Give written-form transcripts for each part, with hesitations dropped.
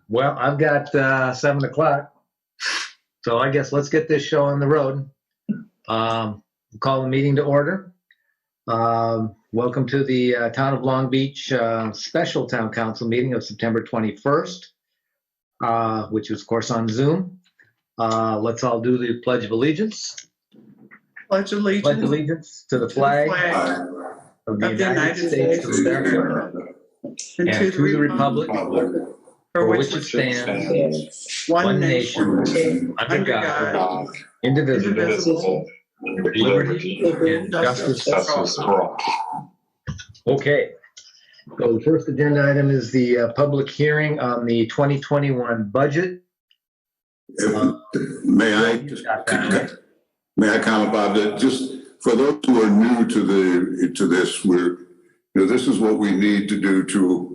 Well, I've got 7 o'clock, so I guess let's get this show on the road. Call the meeting to order. Welcome to the Town of Long Beach special Town Council meeting of September 21st, which is, of course, on Zoom. Let's all do the Pledge of Allegiance. Pledge allegiance. Pledge allegiance to the flag of the United States of America and to the republic for which it stands, one nation, under God, indivisible, with liberty and justice for all. Okay. So the first agenda item is the public hearing on the 2021 budget. May I comment, Bob, that just for those who are new to this, this is what we need to do to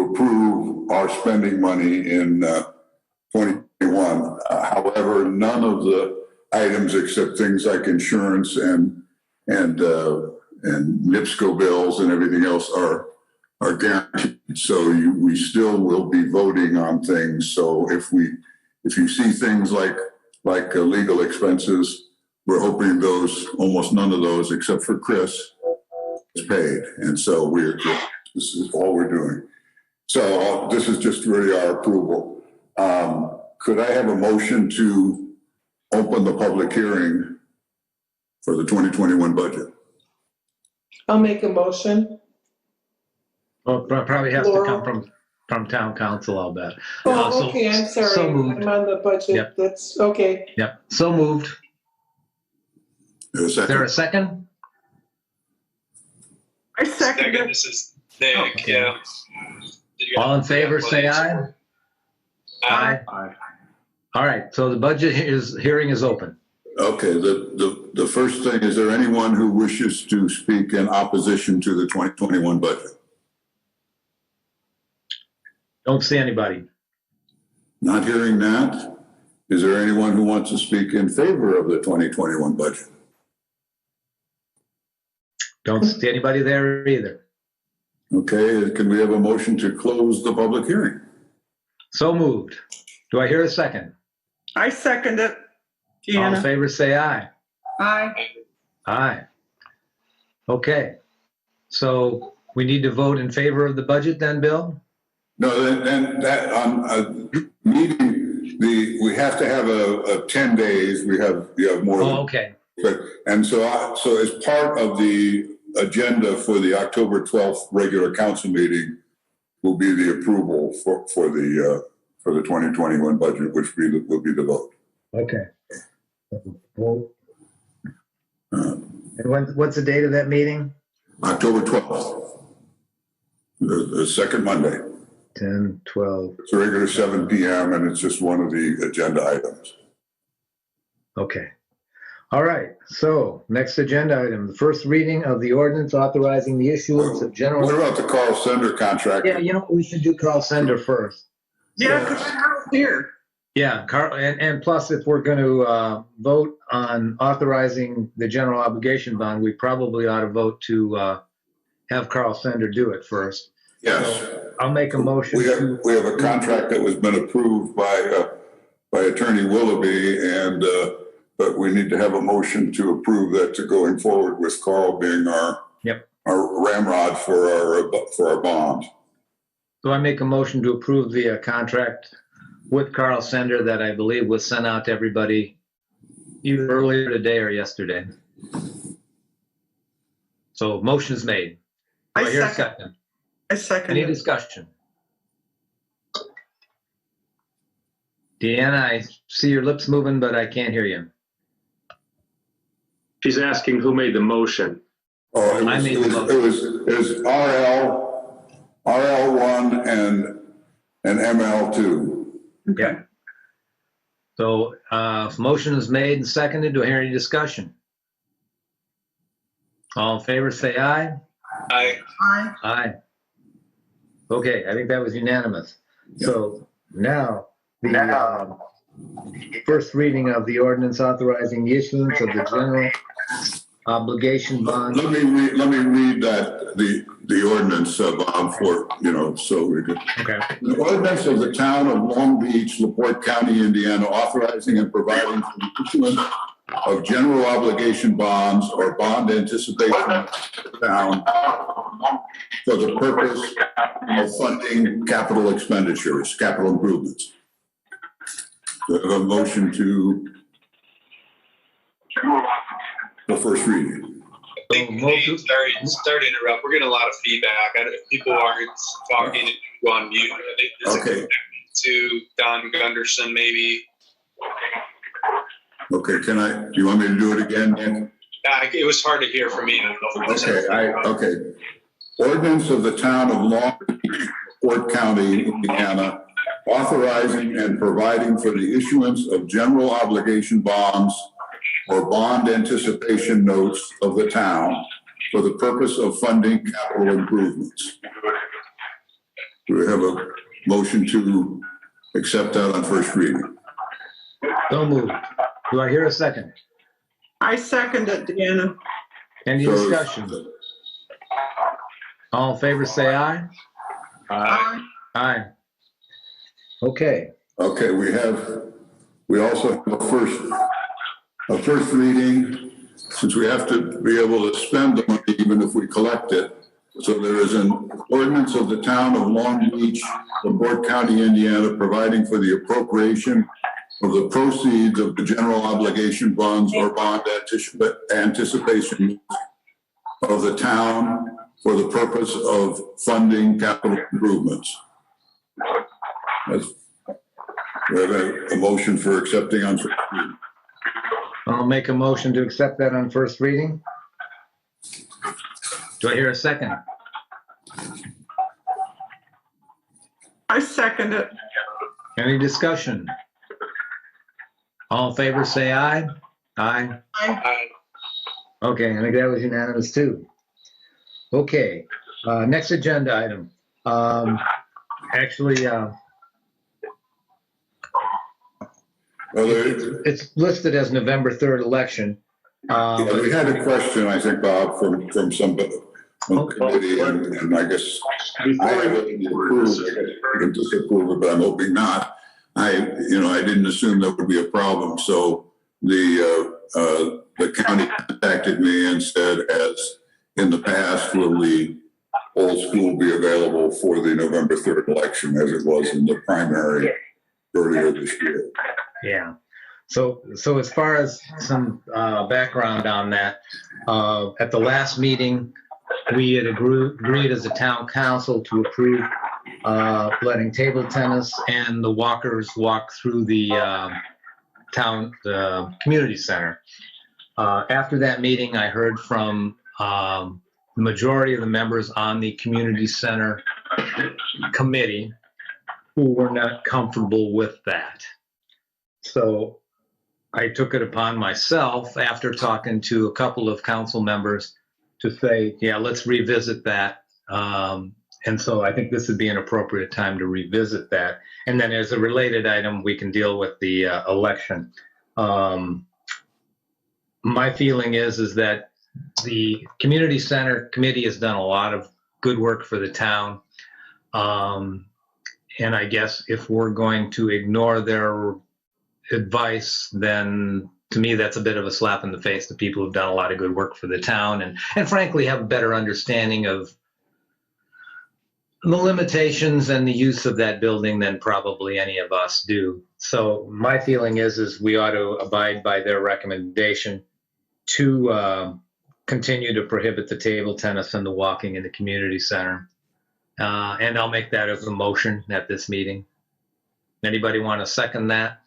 approve our spending money in 2021. However, none of the items except things like insurance and NIPSCO bills and everything else are guaranteed. So we still will be voting on things. So if you see things like legal expenses, we're hoping almost none of those, except for Chris, is paid. And so this is all we're doing. So this is just really our approval. Could I have a motion to open the public hearing for the 2021 budget? I'll make a motion. Well, it probably has to come from Town Council, I'll bet. Okay, I'm sorry. So moved. I'm on the budget. Yep. That's okay. Yep. So moved. Is there a second? I second it. This is Nick. Okay. Yeah. All in favor, say aye. Aye. All right. So the budget hearing is open. Okay. The first thing, is there anyone who wishes to speak in opposition to the 2021 budget? Don't see anybody. Not hearing that. Is there anyone who wants to speak in favor of the 2021 budget? Don't see anybody there either. Okay, can we have a motion to close the public hearing? So moved. Do I hear a second? I second it. All in favor, say aye. Aye. Aye. Okay. So we need to vote in favor of the budget then, Bill? No, then that meeting, we have to have a 10 days. We have more. Oh, okay. And so as part of the agenda for the October 12th regular council meeting will be the approval for the 2021 budget, which will be the vote. Okay. And what's the date of that meeting? October 12th, the second Monday. 10, 12. It's a regular 7 p.m. and it's just one of the agenda items. Okay. All right. So next agenda item, the first reading of the ordinance authorizing the issuance of general. What about the Carl Sender contract? Yeah, we should do Carl Sender first. Yeah, because Carl's here. Yeah, Carl, and plus, if we're going to vote on authorizing the general obligation bond, we probably ought to vote to have Carl Sender do it first. Yes. So I'll make a motion. We have a contract that has been approved by Attorney Willoughby, but we need to have a motion to approve that to going forward with Carl being our ramrod for our bond. So I make a motion to approve the contract with Carl Sender that I believe was sent out to everybody either earlier today or yesterday. So motion is made. Do I hear a second? I second Any it. discussion? Deanna, I see your lips moving, but I can't hear you. She's asking who made the motion. Oh, it was RL1 and ML2. Okay. So motion is made and seconded. Do I hear any discussion? All in favor, say aye. Aye. Aye. Aye. Okay, I think that was unanimous. So now the first reading of the ordinance authorizing the issuance of the general obligation bonds. Let me read that, the ordinance, Bob, for, so we could. Okay. The ordinance of the town of Long Beach, LaPorte County, Indiana, authorizing and providing for the issuance of general obligation bonds or bond anticipation of the town for the purpose of funding capital expenditures, capital improvements. Do I have a motion to the first reading? Sorry to interrupt. We're getting a lot of feedback. If people aren't talking, go on mute. I think this is connected to Don Gunderson, maybe. Okay, do you want me to do it again, Nick? It was hard to hear from me. I don't know if Okay. Ordinance of the town of Long Beach, LaPorte County, Indiana, authorizing and providing for the issuance of general obligation bonds or bond anticipation notes of the town for the purpose of funding capital improvements. Do we have a motion to accept that on first reading? So moved. Do I hear a second? I second it, Deanna. Any discussion? All in favor, say aye. Aye. Aye. Okay. Okay, we also have a first reading, since we have to be able to spend the money even if we collect it. So there is an ordinance of the town of Long Beach, LaPorte County, Indiana, providing for the appropriation of the proceeds of the general obligation bonds or bond anticipation of the town for the purpose of funding capital improvements. We have a motion for accepting on first reading. I'll make a motion to accept that on first reading. Do I hear a second? I second it. Any discussion? All in favor, say aye. Aye. Aye. Okay, I think that was unanimous too. Okay, next agenda item. Actually, it's listed as November 3rd election. We had a question, I think, Bob, from somebody on the committee, and I guess I haven't approved it, I can disapprove it, but I'm hoping not. I didn't assume that would be a problem, so the county contacted me and said, as in the past, will the old school be available for the November 3rd election as it was in the primary earlier this year? Yeah. So as far as some background on that, at the last meeting, we had agreed as a town council to approve letting table tennis and the walkers walk through the community center. After that meeting, I heard from the majority of the members on the community center committee who were not comfortable with that. So I took it upon myself, after talking to a couple of council members, to say, yeah, let's revisit that. And so I think this would be an appropriate time to revisit that. And then as a related item, we can deal with the election. My feeling is that the community center committee has done a lot of good work for the town. And I guess if we're going to ignore their advice, then to me that's a bit of a slap in the face to people who've done a lot of good work for the town and frankly have a better understanding of the limitations and the use of that building than probably any of us do. So my feeling is we ought to abide by their recommendation to continue to prohibit the table tennis and the walking in the community center. And I'll make that as a motion at this meeting. Anybody want to second that?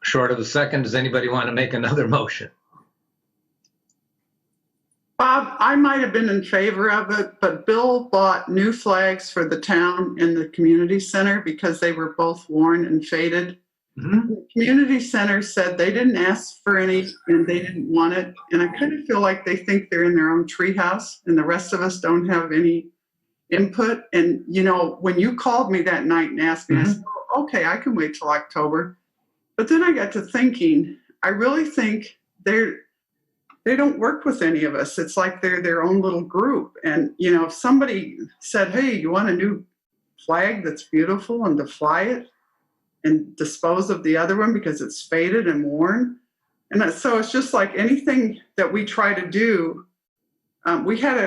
Short of a second, does anybody want to make another motion? Bob, I might have been in favor of it, but Bill bought new flags for the town and the community center because they were both worn and faded. Mm-hmm. The community center said they didn't ask for any and they didn't want it. And I kind of feel like they think they're in their own treehouse and the rest of us don't have any input. And, when you called me that night and asked me, I said, okay, I can wait till October. But then I got to thinking, I really think they don't work with any of us. It's like they're their own little group. And, you know, if somebody said, hey, you want a new flag that's beautiful and to fly it and dispose of the other one because it's faded and worn. And so it's just like anything that we try to do. We had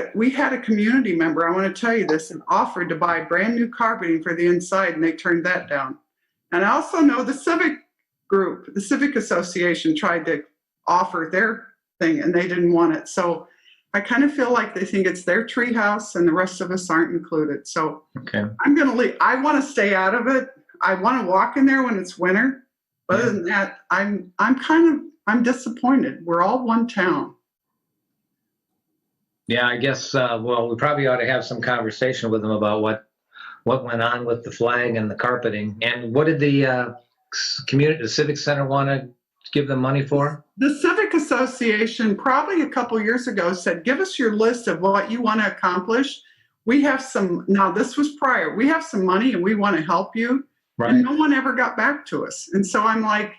a community member, I want to tell you this, and offered to buy brand new carpeting for the inside, and they turned that down. And I also know the civic group, the civic association, tried to offer their thing, and they didn't want it. So I kind of feel like they think it's their treehouse, and the rest of us aren't included. So Okay. I'm going to leave. I want to stay out of it. I want to walk in there when it's winter. But other than that, I'm disappointed. We're all one town. Yeah, I guess, well, we probably ought to have some conversation with them about what went on with the flag and the carpeting. And what did the Civic Center want to give them money for? The Civic Association probably a couple years ago said, give us your list of what you want to accomplish. We have some, now this was prior, we have some money and we want to help you. Right. And no one ever got back to us. And so I'm like,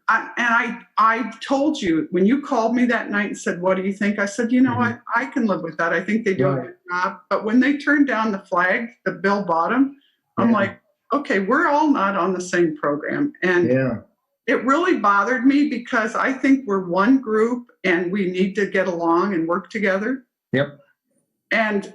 I told you when you called me that night and said, what do you think? I said, you know what, I can live with that. I think they do a good job. But when they turned down the flag, the bill bottom, I'm like, okay, we're all not on the same program. And it really bothered me because I think we're one group and we need to get along and work together. Yep. And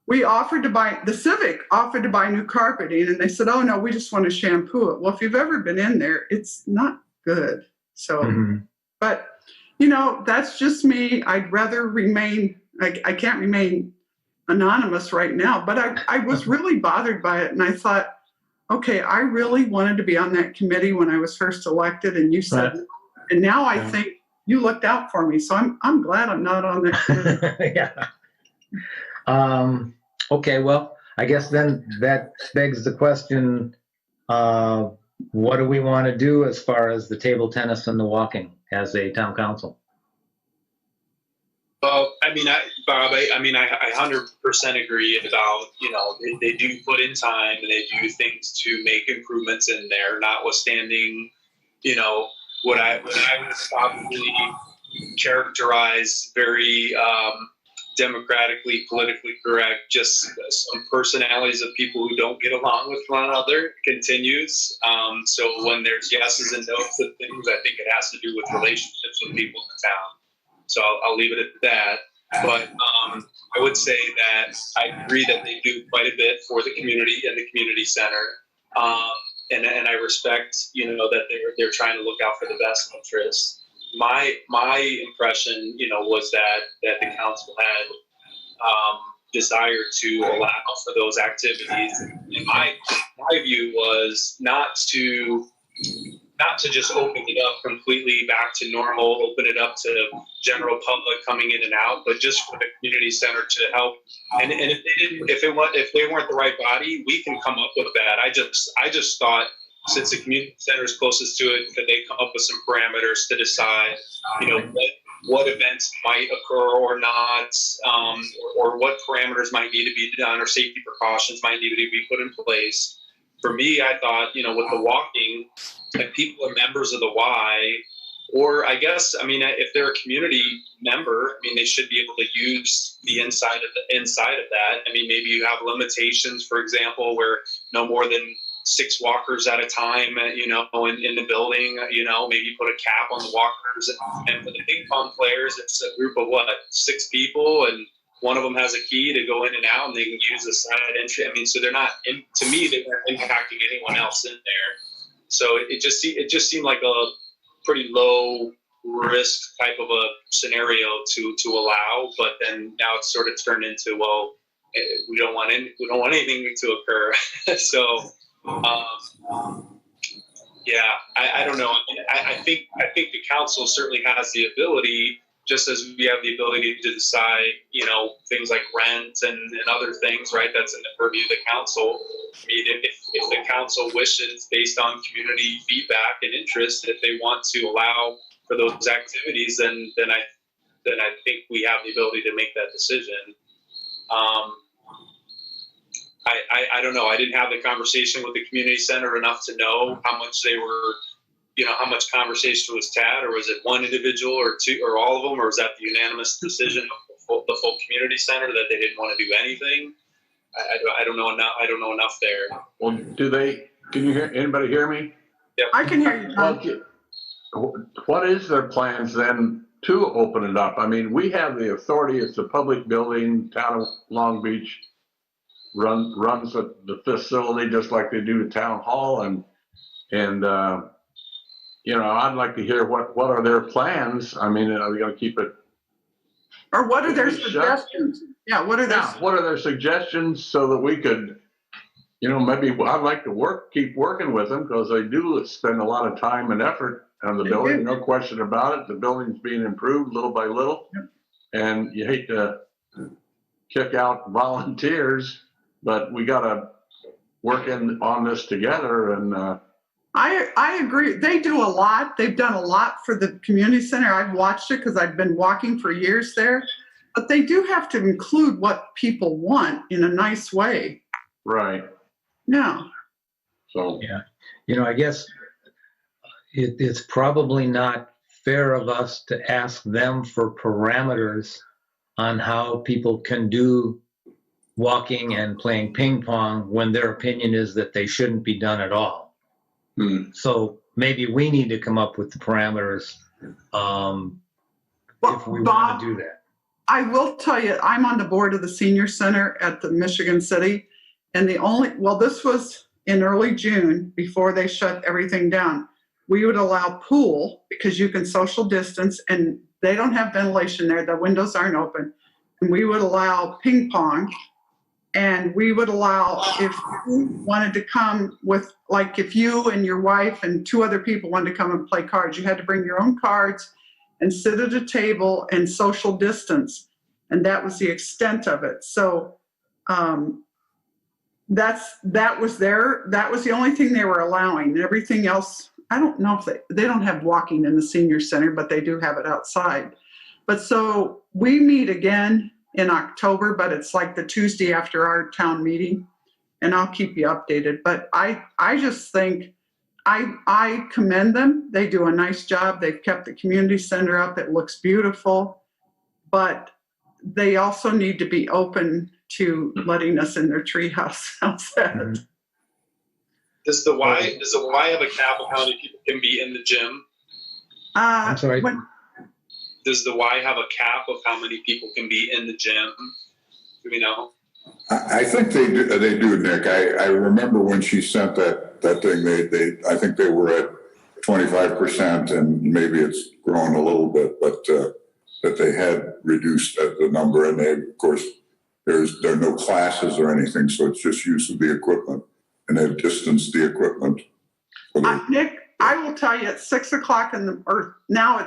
we offered to buy, the Civic offered to buy new carpeting, and they said, oh no, we just want to shampoo it. Well, if you've ever been in there, it's not good. So, but you know, that's just me. I'd rather remain, I can't remain anonymous right now, but I was really bothered by it. And I thought, okay, I really wanted to be on that committee when I was first elected, and you said, and now I think you looked out for me. So I'm glad I'm not on that committee. Okay, well, I guess then that begs the question, what do we want to do as far as the table tennis and the walking as a town council? Well, I mean, Bob, I 100% agree about, you know, they do put in time and they do things to make improvements in there, notwithstanding, you know, what I would probably characterize very democratically, politically correct, just some personalities of people who don't get along with one another continues. So when there's yeses and nos to things, I think it has to do with relationships with people in the town. So I'll leave it at that. But I would say that I agree that they do quite a bit for the community and the community center. And I respect, you know, that they're trying to look out for the best interests. My impression, you know, was that the council had desire to allow for those activities. And my view was not to just open it up completely back to normal, open it up to general public coming in and out, but just for the community center to help. And if they weren't the right body, we can come up with that. I just thought, since the community center is closest to it, could they come up with some parameters to decide, you know, what events might occur or not, or what parameters might need to be done, or safety precautions might need to be put in place. For me, I thought, you know, with the walking, if people are members of the Y, or I guess, I mean, if they're a community member, I mean, they should be able to use the inside of that. I mean, maybe you have limitations, for example, where no more than 6 walkers at a time, you know, in the building, you know, maybe put a cap on the walkers. And for the ping pong players, it's a group of 6 people, and one of them has a key to go in and out, and they can use the side entry. I mean, so they're not, to me, they weren't impacting anyone else in there. So it just seemed like a pretty low risk type of a scenario to allow. But then now it's sort of turned into, well, we don't want anything to occur. So. Yeah, I don't know. I think the council certainly has the ability, just as we have the ability to decide, you know, things like rent and other things, right? That's in the purview of the council. I mean, if the council wishes, based on community feedback and interest, if they want to allow for those activities, then I think we have the ability to make that decision. I don't know. I didn't have the conversation with the community center enough to know how much they were, how much conversation was had, or was it one individual or two or all of them, or was that the unanimous decision of the full community center that they didn't want to do anything? I don't know enough. I don't know enough there. Well, can you hear, anybody hear me? Yep. I can hear you, Tom. What is their plans then to open it up? I mean, we have the authority, it's a public building, town of Long Beach runs the facility just like they do the town hall, and I'd like to hear what are their plans. I mean, are they going to keep it? Or what are their suggestions? Yeah, what are their suggestions so that we could, maybe I'd like to keep working with them, because they do spend a lot of time and effort on the building, no question about it. The building's being improved little by little, and you hate to kick out volunteers, but we got to work on this together. And I agree. They do a lot. They've done a lot for the community center. I've watched it because I've been walking for years there. But they do have to include what people want in a nice way. Right. Yeah. So. Yeah. I guess it's probably not fair of us to ask them for parameters on how people can do walking and playing ping pong when their opinion is that they shouldn't be done at all. So maybe we need to come up with the parameters if we want to do that. I will tell you, I'm on the board of the senior center at the Michigan City, and this was in early June before they shut everything down. We would allow pool because you can social distance, and they don't have ventilation there. The windows aren't open. And we would allow ping pong, and we would allow, if you wanted to come with, like if you and your wife and two other people wanted to come and play cards, you had to bring your own cards and sit at a table and social distance. And that was the extent of it. So that was the only thing they were allowing. Everything else, I don't know if they don't have walking in the senior center, but they do have it outside. But so we meet again in October, but it's like the Tuesday after our town meeting, and I'll keep you updated. But I just think I commend them. They do a nice job. They've kept the community center up. It looks beautiful, but they also need to be open to letting us in their treehouse outside. Does the Y have a cap of how many people can be in the gym? I'm sorry. Does the Y have a cap of how many people can be in the gym? Do we know? I think they do, Nick. I remember when she sent that thing, I think they were at 25%, and maybe it's grown a little bit, but that they had reduced the number, and they, of course, there are no classes or anything, so it's just use of the equipment, and they've distanced the equipment. Nick, I will tell you, at 6 o'clock now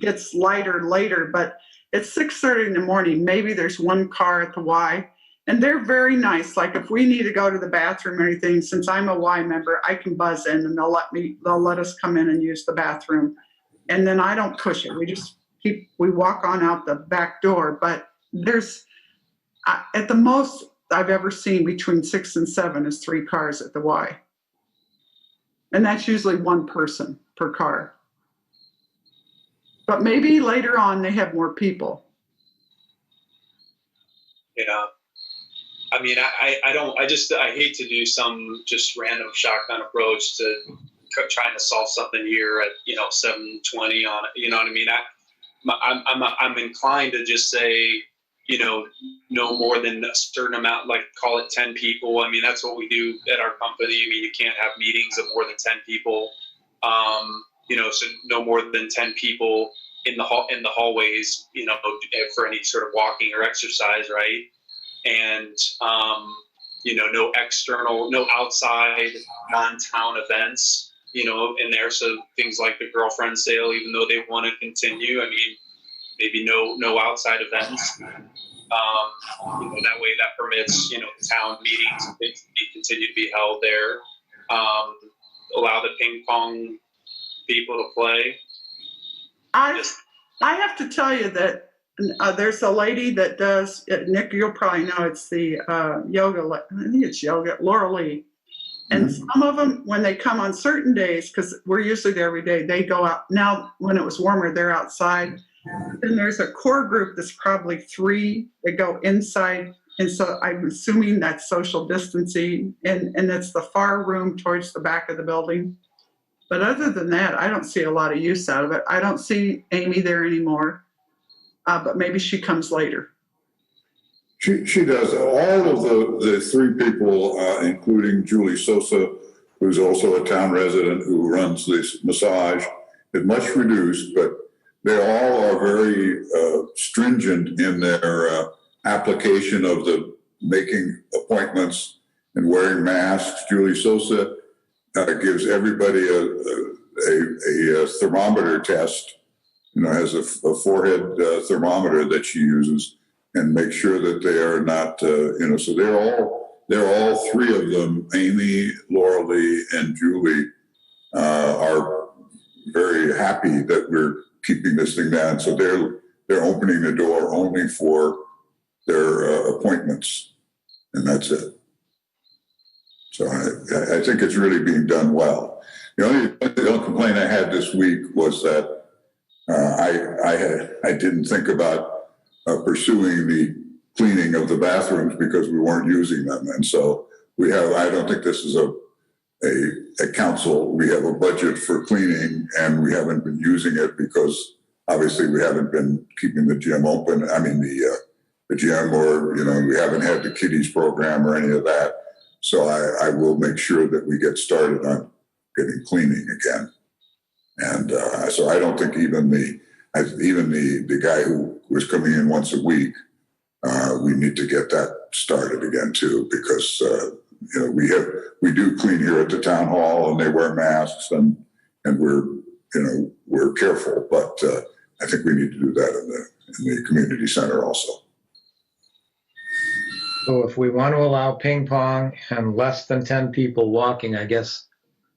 gets lighter later, but at 6:30 in the morning, maybe there's one car at the Y, and they're very nice. Like if we need to go to the bathroom or anything, since I'm a Y member, I can buzz in and they'll let us come in and use the bathroom. And then I don't push it. We walk on out the back door, but there's at the most I've ever seen between 6 and 7 is 3 cars at the Y. And that's usually one person per car. But maybe later on they have more people. Yeah. I mean, I hate to do some just random shotgun approach to trying to solve something here at, 7:20 on it. You know what I mean? I'm inclined to just say, no more than a certain amount, like call it 10 people. I mean, that's what we do at our company. I mean, you can't have meetings of more than 10 people. So no more than 10 people in the hallways, for any sort of walking or exercise, right? And no outside non-town events, in there. So things like the girlfriend sale, even though they want to continue, I mean, maybe no outside events. That way that permits, town meetings to continue to be held there. Allow the ping pong people to play. I have to tell you that There's a lady that does, Nick, you'll probably know, it's the yoga, I think it's yoga, Laura Lee. And some of them, when they come on certain days, because we're usually there every day, they go out. Now, when it was warmer, they're outside. And there's a core group that's probably 3 that go inside. And so I'm assuming that's social distancing. And it's the far room towards the back of the building. But other than that, I don't see a lot of use out of it. I don't see Amy there anymore. But maybe she comes later. She does. All of the 3 people, including Julie Sosa, who's also a town resident who runs this massage, is much reduced, but they all are very stringent in their application of the making appointments and wearing masks. Julie Sosa gives everybody a thermometer test, has a forehead thermometer that she uses, and make sure that they are not, so they're all 3 of them, Amy, Laura Lee, and Julie, are very happy that we're keeping this thing down. So they're opening the door only for their appointments, and that's it. So I think it's really being done well. The only complaint I had this week was that I didn't think about pursuing the cleaning of the bathrooms because we weren't using them. And so I don't think this is a council, we have a budget for cleaning and we haven't been using it because obviously we haven't been keeping the gym open. I mean, the gym, or, we haven't had the kiddies program or any of that. So I will make sure that we get started on getting cleaning again. And so I don't think even the guy who was coming in once a week, we need to get that started again too, because we do clean here at the town hall and they wear masks and we're careful, but I think we need to do that in the community center also. So if we want to allow ping pong and less than 10 people walking, I guess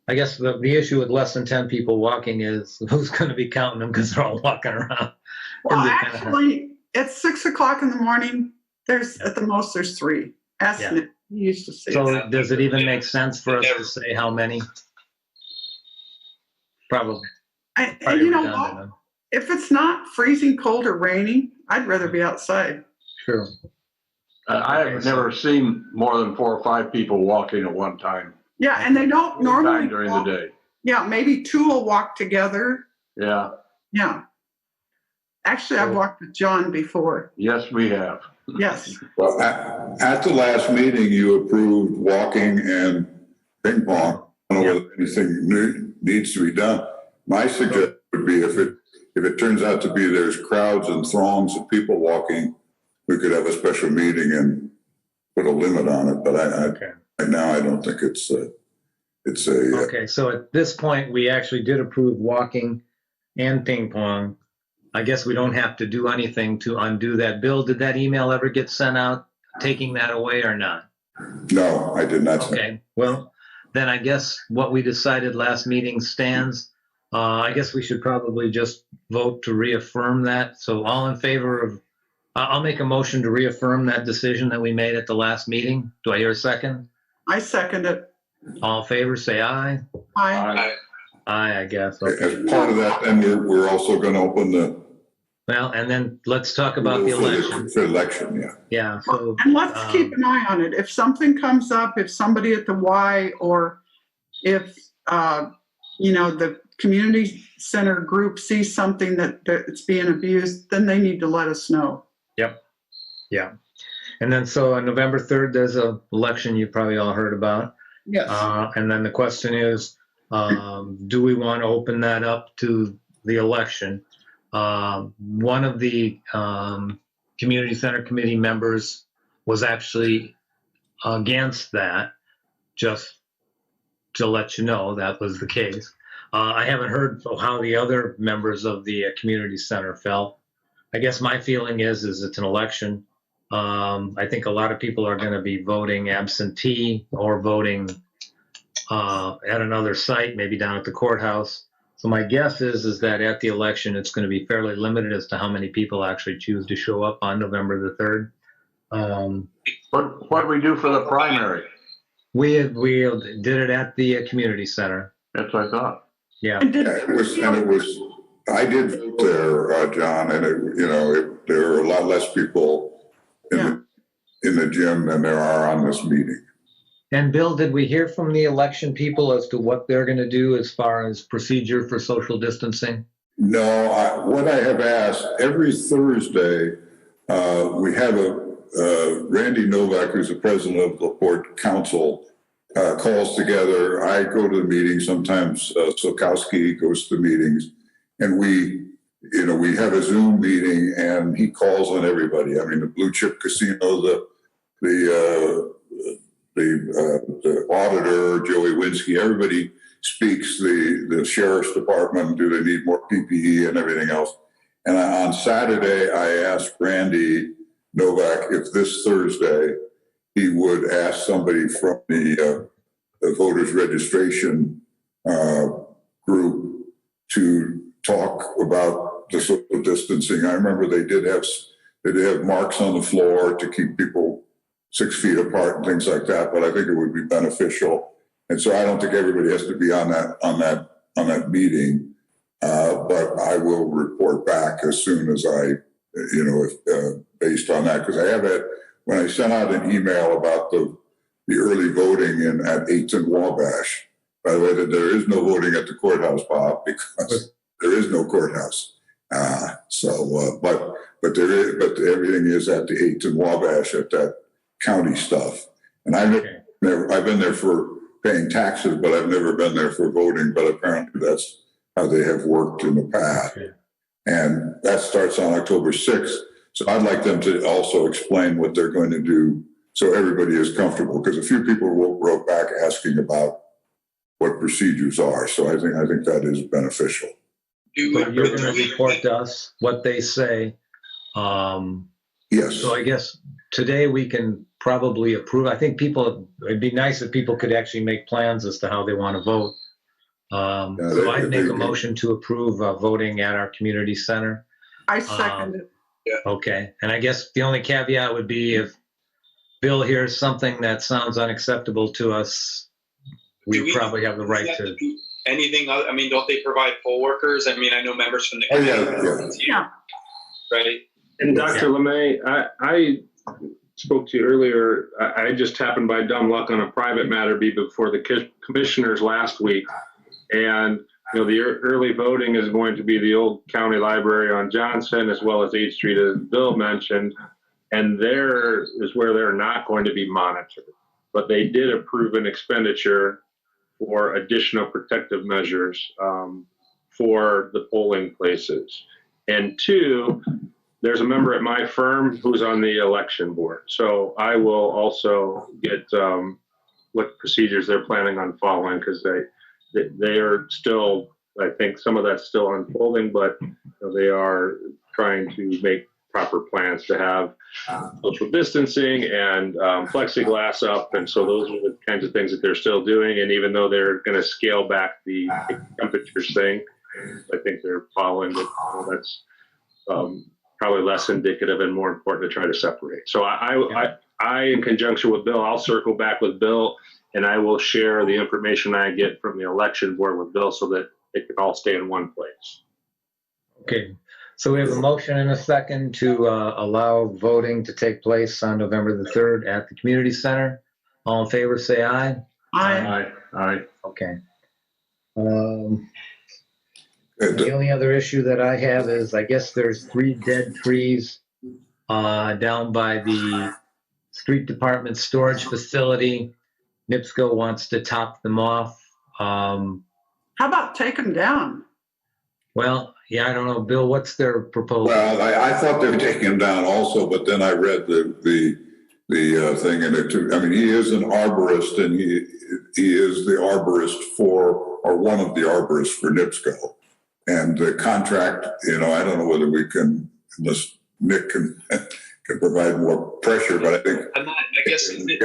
the issue with less than 10 people walking is who's going to be counting them because they're all walking around. Well, actually, it's 6 o'clock in the morning. At the most, there's 3. You used to say. So does it even make sense for us to say how many? Probably. And you know what? If it's not freezing cold or raining, I'd rather be outside. Sure. I have never seen more than 4 or 5 people walking at one time. Yeah, and they don't normally during the day. Yeah, maybe 2 will walk together. Yeah. Yeah. Actually, I've walked with John before. Yes, we have. Yes. Well, at the last meeting, you approved walking and ping pong. I don't know whether anything needs to be done. My suggestion would be if it turns out to be there's crowds and throngs of people walking, we could have a special meeting and put a limit on it. But right now, I don't think it's a. Okay, so at this point, we actually did approve walking and ping pong. I guess we don't have to do anything to undo that. Bill, did that email ever get sent out taking that away or not? No, I did not. Okay, well, then I guess what we decided last meeting stands. I guess we should probably just vote to reaffirm that. So all in favor of, I'll make a motion to reaffirm that decision that we made at the last meeting. Do I hear a second? I second it. All in favor, say aye. Aye. Aye, I guess. Okay. As part of that, then we're also going to open the. Well, and then let's talk about the election. For election, yeah. Yeah. So, and let's keep an eye on it. If something comes up, if somebody at the Y, or if the community center group sees something that's being abused, then they need to let us know. Yep. Yeah. And then so on November 3rd, there's an election you probably all heard about. Yes. And then the question is, do we want to open that up to the election? One of the community center committee members was actually against that, just to let you know that was the case. I haven't heard how the other members of the community center felt. I guess my feeling is it's an election. I think a lot of people are going to be voting absentee or voting at another site, maybe down at the courthouse. So my guess is that at the election, it's going to be fairly limited as to how many people actually choose to show up on November the 3rd. What do we do for the primary? We did it at the community center. That's what I thought. Yeah. Yeah, it was, I did vote there, John, and there are a lot less people in the gym than there are on this meeting. And Bill, did we hear from the election people as to what they're going to do as far as procedure for social distancing? No, what I have asked, every Thursday, we have Randy Novak, who's the president of LaPorte Council, calls together. I go to the meeting. Sometimes Sokowski goes to the meetings, and we have a Zoom meeting, and he calls on everybody. I mean, the Blue Chip Casino, the auditor, Joey Winsky, everybody speaks. The sheriff's department, do they need more PPE and everything else? And on Saturday, I asked Randy Novak if this Thursday he would ask somebody from the voters registration group to talk about the social distancing. I remember they did have marks on the floor to keep people 6 feet apart and things like that, but I think it would be beneficial. And so I don't think everybody has to be on that meeting, but I will report back as soon as based on that, because I have it when I sent out an email about the early voting at 8th and Wabash. By the way, that there is no voting at the courthouse, Bob, because there is no courthouse. But everything is at the 8th and Wabash at that county stuff. And I've been there for paying taxes, but I've never been there for voting. But apparently that's how they have worked in the past. Okay. And that starts on October 6th. So I'd like them to also explain what they're going to do so everybody is comfortable, because a few people wrote back asking about what procedures are. So I think that is beneficial. But you're going to report to us what they say. Yes. So I guess today we can probably approve. I think it'd be nice if people could actually make plans as to how they want to vote. So I'd make a motion to approve voting at our community center. I second it. Okay. And I guess the only caveat would be if Bill hears something that sounds unacceptable to us, we probably have the right to. Anything other, I mean, don't they provide poll workers? I mean, I know members from the Yeah. Right. And Dr. LeMay, I spoke to you earlier. I just happened by dumb luck on a private matter be before the commissioners last week. And, the early voting is going to be the old county library on Johnson, as well as 8th Street, as Bill mentioned. And there is where they're not going to be monitored. But they did approve an expenditure for additional protective measures for the polling places. And 2, there's a member at my firm who's on the election board. So I will also get what procedures they're planning on following, because they are still, I think some of that's still unfolding, but they are trying to make proper plans to have social distancing and plexiglass up. And so those are the kinds of things that they're still doing. And even though they're going to scale back the temperatures thing, I think they're following it. That's probably less indicative and more important to try to separate. So I, in conjunction with Bill, I'll circle back with Bill, and I will share the information I get from the election board with Bill so that it can all stay in one place. Okay. So we have a motion and a second to allow voting to take place on November the 3rd at the community center. All in favor, say aye. Aye. Aye. Okay. The only other issue that I have is I guess there's 3 dead trees down by the street department storage facility. NIPSCO wants to top them off. How about take them down? Well, yeah, I don't know, Bill. What's their proposal? Well, I thought they were taking him down also, but then I read the thing, and it took. I mean, he is an arborist, and he is the arborist or one of the arborists for NIPSCO, and the contract. I don't know whether we can, unless Nick can to provide more pressure, but I think. I guess, did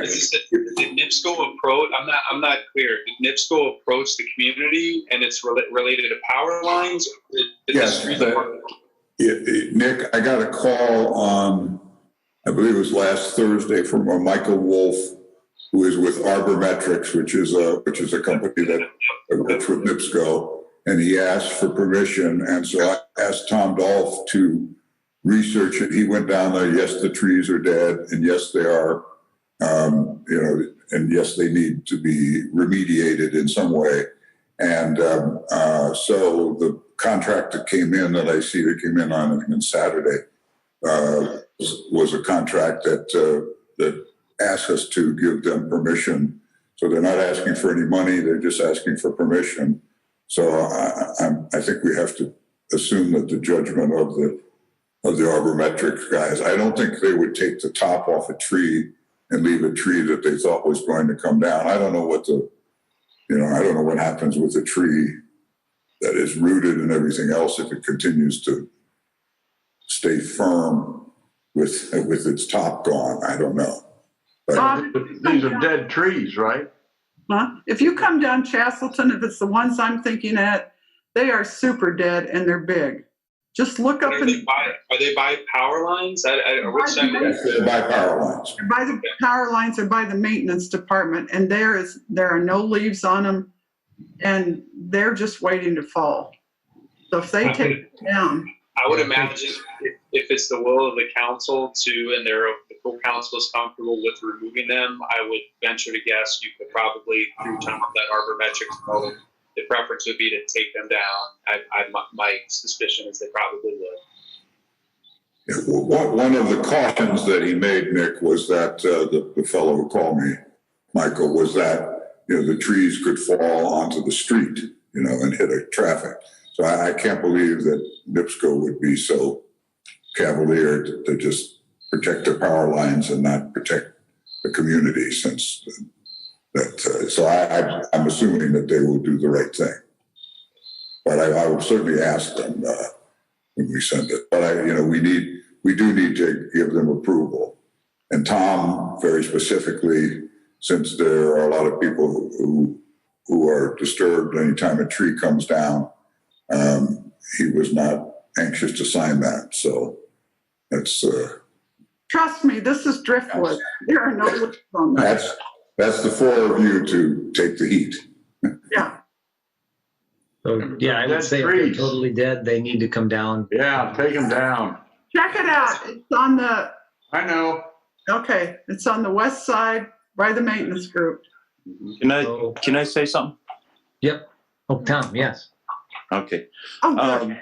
NIPSCO approach, I'm not clear, did NIPSCO approach the community and it's related to power lines? Yes, Nick, I got a call on, I believe it was last Thursday, from Michael Wolf, who is with Arbormetrics, which is a company that works with NIPSCO, and he asked for permission, and so I asked Tom Dolph to research it. He went down there. Yes, the trees are dead, and yes, they are. And yes, they need to be remediated in some way. And so the contract that came in that I see that came in on Saturday was a contract that asked us to give them permission. So they're not asking for any money; they're just asking for permission. So I think we have to assume that the judgment of the Arbormetrics guys, I don't think they would take the top off a tree and leave a tree that they thought was going to come down. I don't know what I don't know what happens with a tree that is rooted and everything else if it continues to stay firm with its top gone. I don't know. But These are dead trees, right? Huh? If you come down Chastleton, if it's the ones I'm thinking at, they are super dead and they're big. Just look up Are they by power lines? yes, they're by power lines. They're by the power lines or by the maintenance department, and there are no leaves on them, and they're just waiting to fall. So if they take it down, I would imagine if it's the will of the council and the full council is comfortable with removing them, I would venture to guess you could probably, through time of that Arbormetrics model, the preference would be to take them down. My suspicion is they probably would. One of the cautions that he made, Nick, was that the fellow who called me, Michael, was that the trees could fall onto the street, and hit a traffic. So I can't believe that NIPSCO would be so cavalier to just protect their power lines and not protect the community, since that. So I'm assuming that they will do the right thing. But I will certainly ask them when we send it. But we do need to give them approval. And Tom, very specifically, since there are a lot of people who are disturbed anytime a tree comes down, he was not anxious to sign that. So that's. trust me, this is driftwood. There are no leaves on that. That's the four of you to take the heat. Yeah. So, yeah, I would say if they're totally dead, they need to come down. Yeah, take them down. Check it out. It's on the. I know. Okay, it's on the west side by the maintenance group. Can I say something? Yep. Oh, Tom, yes. Okay. Oh, good.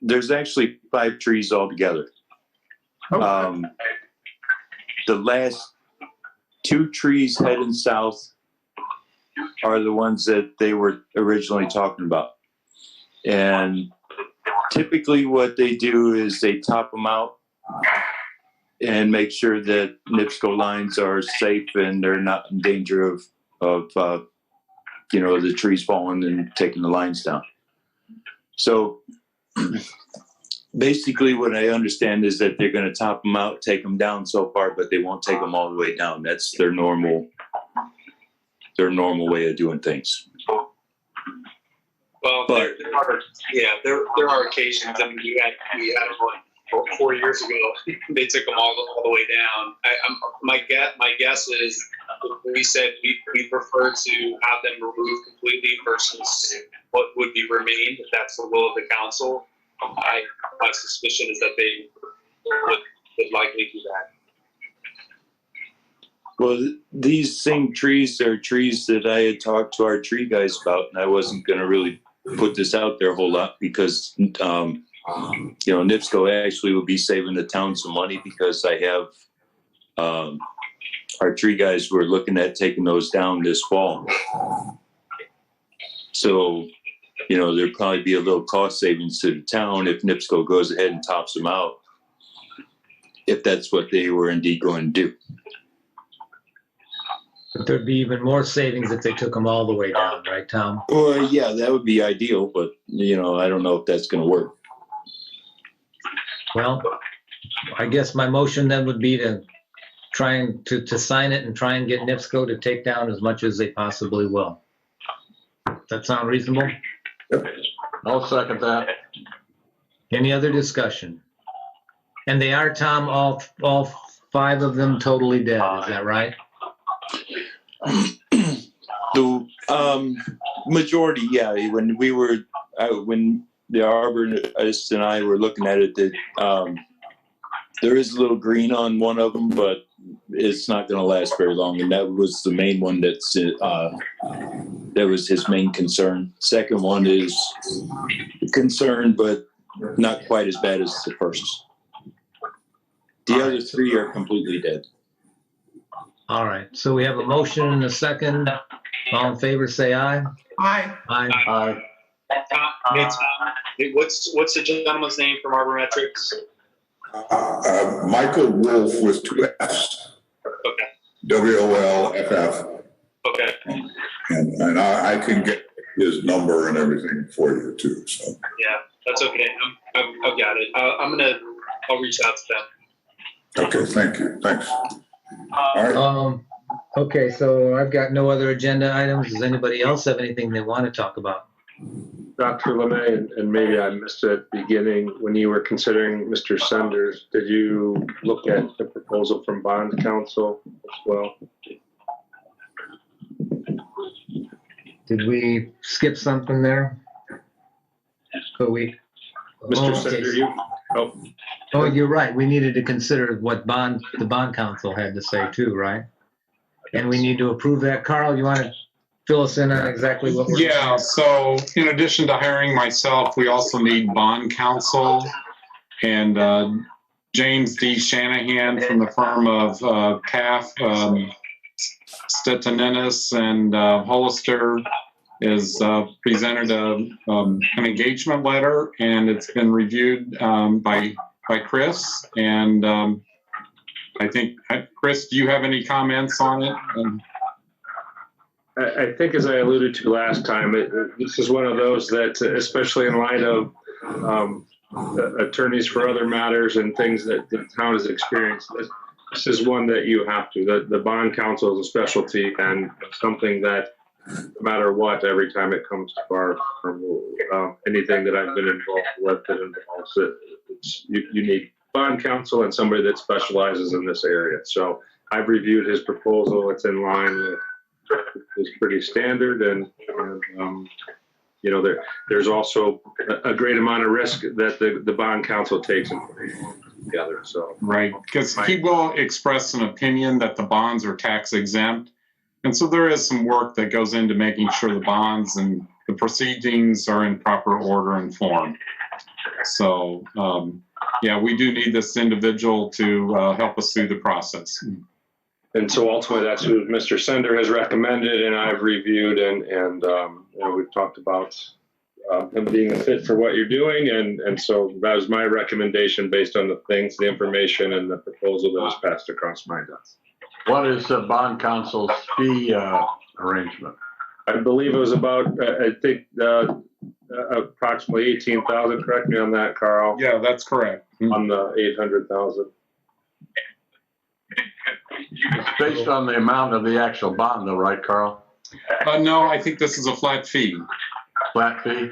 There's actually 5 trees altogether. Okay. The last 2 trees heading south are the ones that they were originally talking about. And typically what they do is they top them out and make sure that NIPSCO lines are safe and they're not in danger of the trees falling and taking the lines down. So basically what I understand is that they're going to top them out, take them down so far, but they won't take them all the way down. That's their normal way of doing things. Well, there are occasions. I mean, we had one 4 years ago. They took them all the way down. My guess is we said we prefer to have them removed completely versus what would be remained. If that's the will of the council, my suspicion is that they would likely do that. Well, these same trees are trees that I had talked to our tree guys about, and I wasn't going to really put this out there a whole lot because, NIPSCO actually would be saving the town some money because I have our tree guys who are looking at taking those down this fall. So, there'd probably be a little cost savings to the town if NIPSCO goes ahead and tops them out, if that's what they were indeed going to do. But there'd be even more savings if they took them all the way down, right, Tom? Well, yeah, that would be ideal, but, I don't know if that's going to work. Well, I guess my motion then would be to try and to sign it and try and get NIPSCO to take down as much as they possibly will. Does that sound reasonable? I'll second that. Any other discussion? And they are, Tom, all 5 of them totally dead, is that right? The majority, yeah. When we were, when the arborist and I were looking at it, that there is a little green on one of them, but it's not going to last very long. And that was the main one that's that was his main concern. Second one is concern, but not quite as bad as the first. The other 3 are completely dead. All right, so we have a motion and a second. All in favor, say aye. Aye. Aye. What's the gentleman's name from Arbormetrics? Michael Wolf with 2 Fs. Okay. WOLFF. Okay. And I can get his number and everything for you too. So. Yeah, that's okay. I've got it. I'll reach out to them. Okay, thank you. Thanks. All right. Okay, so I've got no other agenda items. Does anybody else have anything they want to talk about? Dr. LeMay, and maybe I missed it at the beginning, when you were considering Mr. Senders, did you look at the proposal from bond counsel as well? Did we skip something there? So Mr. Sender, you? Oh, you're right. We needed to consider what the bond counsel had to say too, right? And we need to approve that. Carl, you want to fill us in on exactly what we're Yeah, so in addition to hiring myself, we also need bond counsel. And James D. Shanahan from the firm of CAF, Stettininis and Hollister is presented an engagement letter, and it's been reviewed by Chris. And I think, Chris, do you have any comments on it? I think, as I alluded to last time, this is one of those that, especially in light of attorneys for other matters and things that the town has experienced, this is one that you have to. The bond counsel is a specialty and something that, no matter what, every time it comes to bar, anything that I've been involved with that involves it, you need bond counsel and somebody that specializes in this area. So I've reviewed his proposal. It's in line with, it's pretty standard, and you know, there's also a great amount of risk that the bond counsel takes in together. So right, because he will express an opinion that the bonds are tax exempt, and so there is some work that goes into making sure the bonds and the proceedings are in proper order and form. So yeah, we do need this individual to help us through the process. And so ultimately, that's who Mr. Sender has recommended, and I've reviewed, and you know, we've talked about him being a fit for what you're doing, and so that was my recommendation based on the things, the information, and the proposal that was passed across my desk. What is the bond counsel's fee arrangement? I believe it was about, I think, approximately 18,000. Correct me on that, Carl. Yeah, that's correct. On the 800,000. It's based on the amount of the actual bond, though, right, Carl? No, I think this is a flat fee. Flat fee?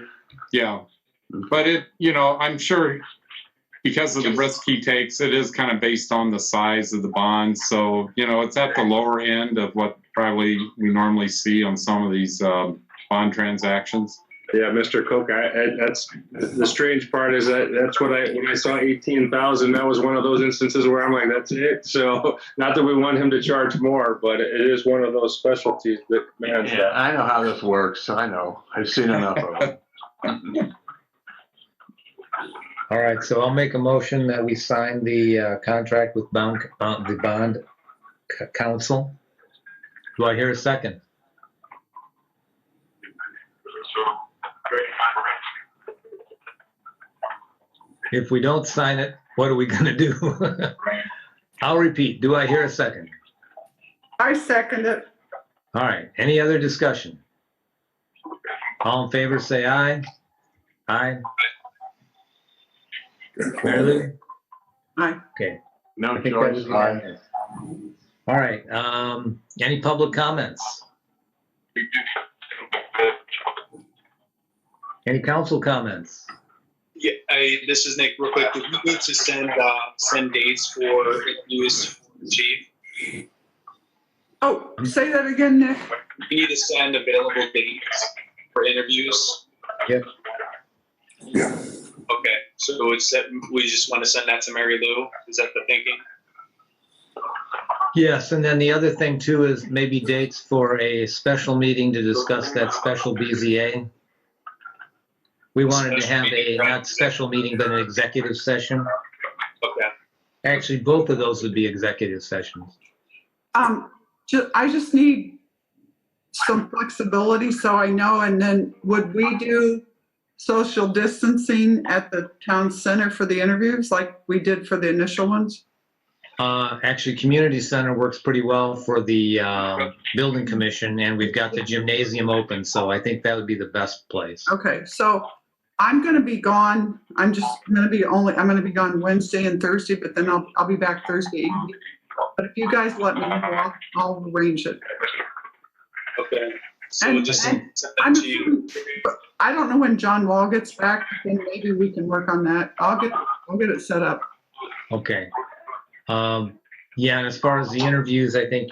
Yeah, but it, you know, I'm sure because of the risk he takes, it is kind of based on the size of the bond. So, you know, it's at the lower end of what probably we normally see on some of these bond transactions. Yeah, Mr. Cook, that's the strange part is that's what when I saw 18,000, that was one of those instances where I'm like, that's it. So not that we want him to charge more, but it is one of those specialties that, man. Yeah, I know how this works. I know. I've seen enough of it. All right, so I'll make a motion that we sign the contract with the bond counsel. Do I hear a second? If we don't sign it, what are we going to do? I'll repeat. Do I hear a second? I second it. All right. Any other discussion? All in favor, say aye. Aye. Mary Lou? Aye. Okay. No I think that was choice. unanimous. All right. Any public comments? Any council comments? Yeah, this is Nick. Real quick, do we need to send dates for interviews for the chief? Oh, say that again, Nick. We need to send available dates for interviews. Yep. Yeah. Okay, so we just want to send that to Mary Lou. Is that the thinking? Yes, and then the other thing too is maybe dates for a special meeting to discuss that special BZA. We wanted to have a, not special meeting, but an executive session. Okay. Actually, both of those would be executive sessions. I just need some flexibility so I know, and then would we do social distancing at the town center for the interviews like we did for the initial ones? Actually, community center works pretty well for the building commission, and we've got the gymnasium open, so I think that would be the best place. Okay, so I'm going to be gone. I'm going to be gone Wednesday and Thursday, but then I'll be back Thursday evening. But if you guys let me know, I'll arrange it. Okay. So And- we'll just send I'm that to you. but I don't know when John Wall gets back, then maybe we can work on that. I'll get it set up. Okay. Yeah, and as far as the interviews, I think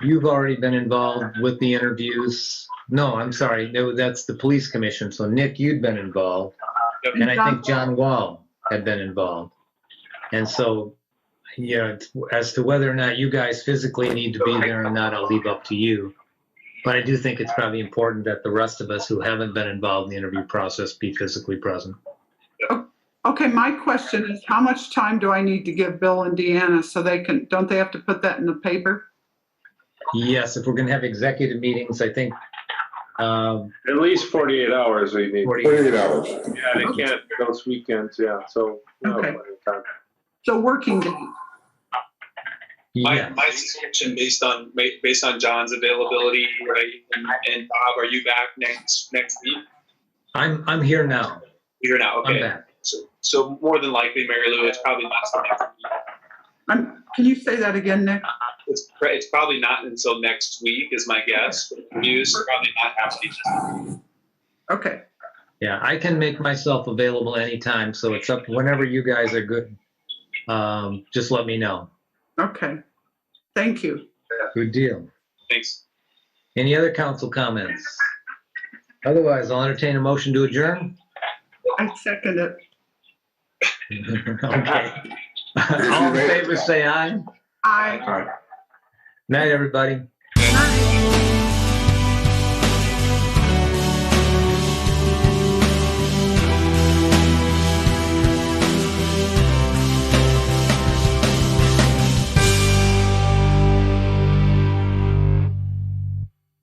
you've already been involved with the interviews. No, I'm sorry. No, that's the police commission. So Nick, you'd been involved. Yep. And I think John Wall had been involved. And so, yeah, as to whether or not you guys physically need to be there or not, I'll leave up to you. But I do think it's probably important that the rest of us who haven't been involved in the interview process be physically present. Okay, my question is, how much time do I need to give Bill and Deanna so don't they have to put that in the paper? Yes, if we're going to have executive meetings, I think At least 48 hours we need. 48 hours. Yeah, they can't those weekends, yeah, so. Okay. plenty of time. So working days. yes. My suggestion based on John's availability, right? And Bob, are you back next week? I'm here now. You're now, I'm okay. back. So more than likely, Mary Lou, it's probably not till next week. Can you say that again, Nick? It's probably not until next week is my guess. Interviews probably not happening. Okay. Yeah, I can make myself available anytime, so it's up whenever you guys are good. Just let me know. Okay. Thank you. Good deal. Thanks. Any other council comments? Otherwise, I'll entertain a motion to adjourn. I second it. Okay. All in favor, say aye. Aye. All right. Night, everybody.